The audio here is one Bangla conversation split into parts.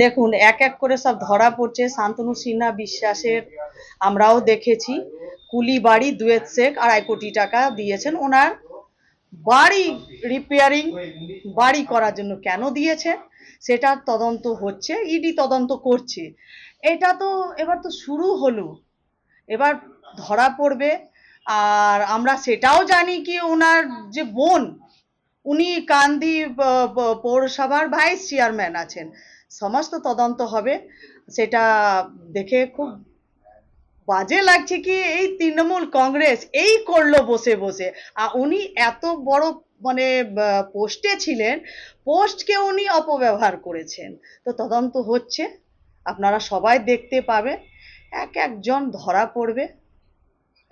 দেখুন, এক এক করে সব ধরা পড়ছে। শান্তনু সিনহা বিশ্বাসের আমরাও দেখেছি। কুলি বাড়ি দুয়েত শেখ 2.5 কোটি টাকা দিয়েছেন। ওনার বাড়ি রিপেয়ারিং বাড়ি করার জন্য কেন দিয়েছেন সেটার তদন্ত হচ্ছে, ইডি তদন্ত করছে। এটা তো এবার তো শুরু হলো, এবার ধরা পড়বে। আর আমরা সেটাও জানি কি ওনার যে বোন, উনি কান্দি পৌরসভার ভাইস চেয়ারম্যান আছেন। সমস্ত তদন্ত হবে। সেটা দেখে খুব বাজে লাগছে কি এই তৃণমূল কংগ্রেস এই করলো বসে বসে। উনি এত বড় মানে পোস্টে ছিলেন, পোস্টকে উনি অপব্যবহার করেছেন। তো তদন্ত হচ্ছে, আপনারা সবাই দেখতে পাবেন, এক একজন ধরা পড়বে।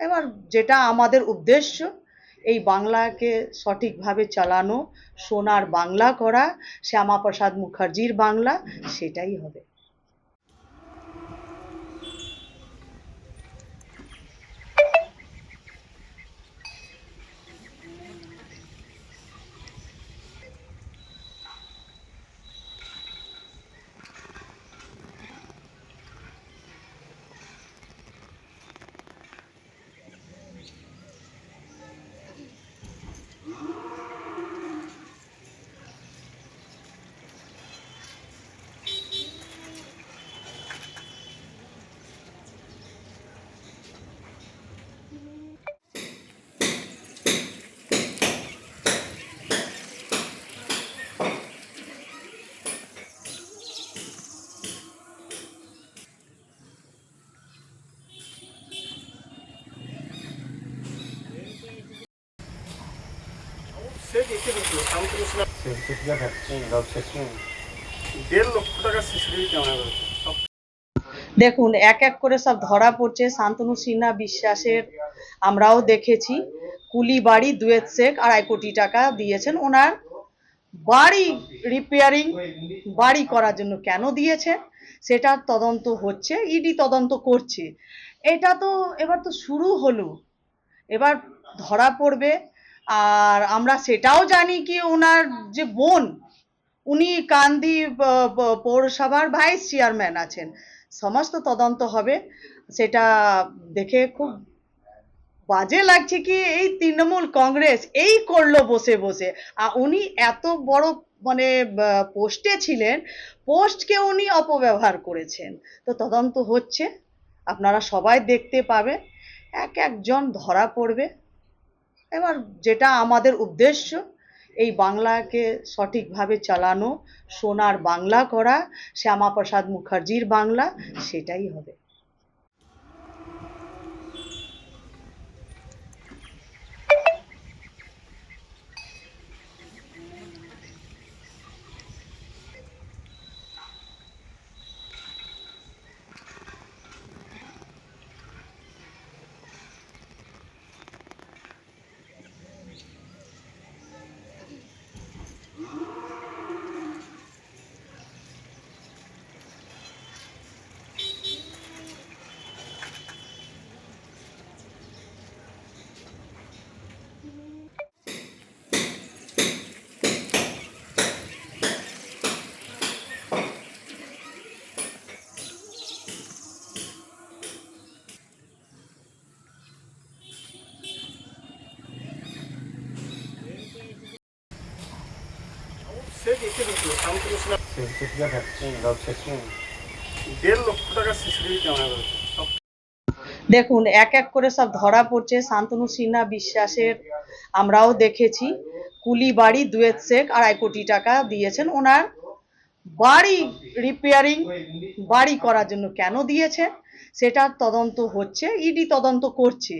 এবার যেটা আমাদের উদ্দেশ্য, এই বাংলাকে সঠিকভাবে চালানো, সোনার বাংলা করা, শ্যামাপ্রসাদ মুখার্জির বাংলা, সেটাই হবে। দেখুন, এক এক করে সব ধরা পড়ছে। শান্তনু সিনহা বিশ্বাসের আমরাও দেখেছি। কুলি বাড়ি দুয়েত শেখ 2.5 কোটি টাকা দিয়েছেন। ওনার বাড়ি রিপেয়ারিং বাড়ি করার জন্য কেন দিয়েছেন সেটার তদন্ত হচ্ছে, ইডি তদন্ত করছে। এটা তো এবার তো শুরু হলো, এবার ধরা পড়বে। আর আমরা সেটাও জানি কি ওনার যে বোন, উনি কান্দি পৌরসভার ভাইস চেয়ারম্যান আছেন। সমস্ত তদন্ত হবে। সেটা দেখে খুব বাজে লাগছে কি এই তৃণমূল কংগ্রেস এই করলো বসে বসে। উনি এত বড় মানে পোস্টে ছিলেন, পোস্টকে উনি অপব্যবহার করেছেন। তো তদন্ত হচ্ছে, আপনারা সবাই দেখতে পাবেন, এক একজন ধরা পড়বে। এবার যেটা আমাদের উদ্দেশ্য, এই বাংলাকে সঠিকভাবে চালানো, সোনার বাংলা করা, শ্যামাপ্রসাদ মুখার্জির বাংলা, সেটাই হবে। দেখুন, এক এক করে সব ধরা পড়ছে। শান্তনু সিনহা বিশ্বাসের আমরাও দেখেছি। কুলি বাড়ি দুয়েত শেখ 2.5 কোটি টাকা দিয়েছেন। ওনার বাড়ি রিপেয়ারিং বাড়ি করার জন্য কেন দিয়েছেন সেটার তদন্ত হচ্ছে, ইডি তদন্ত করছে।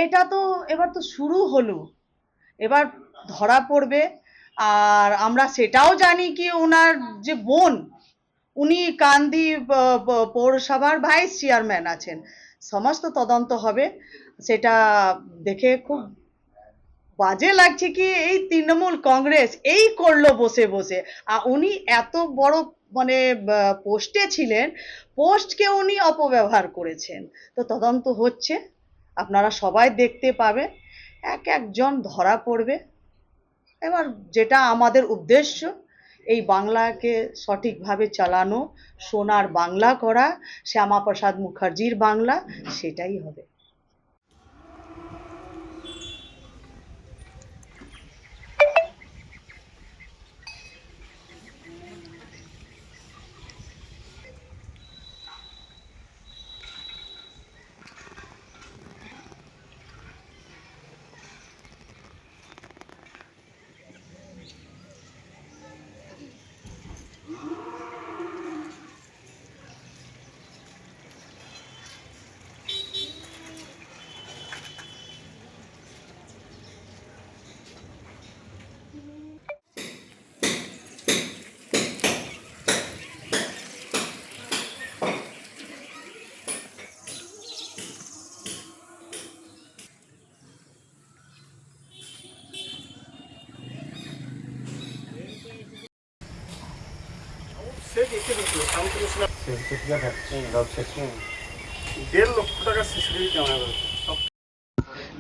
এটা তো এবার তো শুরু হলো, এবার ধরা পড়বে। আর আমরা সেটাও জানি কি ওনার যে বোন, উনি কান্দি পৌরসভার ভাইস চেয়ারম্যান আছেন। সমস্ত তদন্ত হবে। সেটা দেখে খুব বাজে লাগছে কি এই তৃণমূল কংগ্রেস এই করলো বসে বসে। উনি এত বড় মানে পোস্টে ছিলেন, পোস্টকে উনি অপব্যবহার করেছেন। তো তদন্ত হচ্ছে, আপনারা সবাই দেখতে পাবেন, একজন ধরা পড়বে। এবার যেটা আমাদের উদ্দেশ্য, এই বাংলাকে সঠিকভাবে চালানো, সোনার বাংলা করা, শ্যামাপ্রসাদ মুখার্জির বাংলা, সেটাই হবে।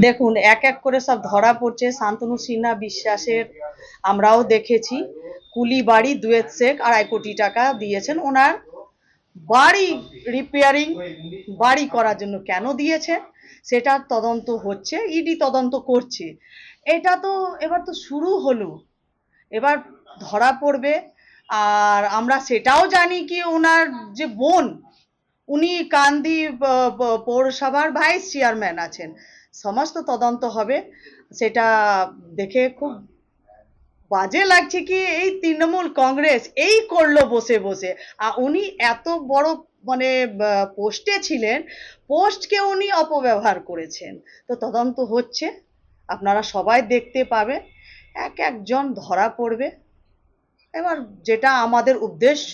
দেখুন, এক করে সব ধরা পড়ছে। শান্তনু সিনহা বিশ্বাসের আমরাও দেখেছি। কুলি বাড়ি, দুয়েত শেখ 2.5 কোটি টাকা দিয়েছেন। ওনার বাড়ি রিপেয়ারিং, বাড়ি করার জন্য কেন দিয়েছে সেটার তদন্ত হচ্ছে, ইডি তদন্ত করছে। এটা তো এবার তো শুরু হলো, এবার ধরা পড়বে। আর আমরা সেটাও জানি কি ওনার যে বোন, উনি কান্দি পৌরসভার ভাইস চেয়ারম্যান আছেন। সমস্ত তদন্ত হবে। সেটা দেখে খুব বাজে লাগছে কি এই তৃণমূল কংগ্রেস এই করলো বসে বসে। উনি এত বড় মানে পোস্টে ছিলেন, পোস্টকে উনি অপব্যবহার করেছেন। তো তদন্ত হচ্ছে, আপনারা সবাই দেখতে পাবেন। একজন ধরা পড়বে। এবার যেটা আমাদের উদ্দেশ্য,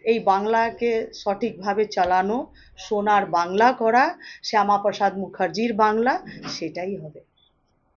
এই বাংলাকে সঠিকভাবে চালানো, সোনার বাংলা করা, শ্যামাপ্রসাদ মুখার্জির বাংলা, সেটাই হবে।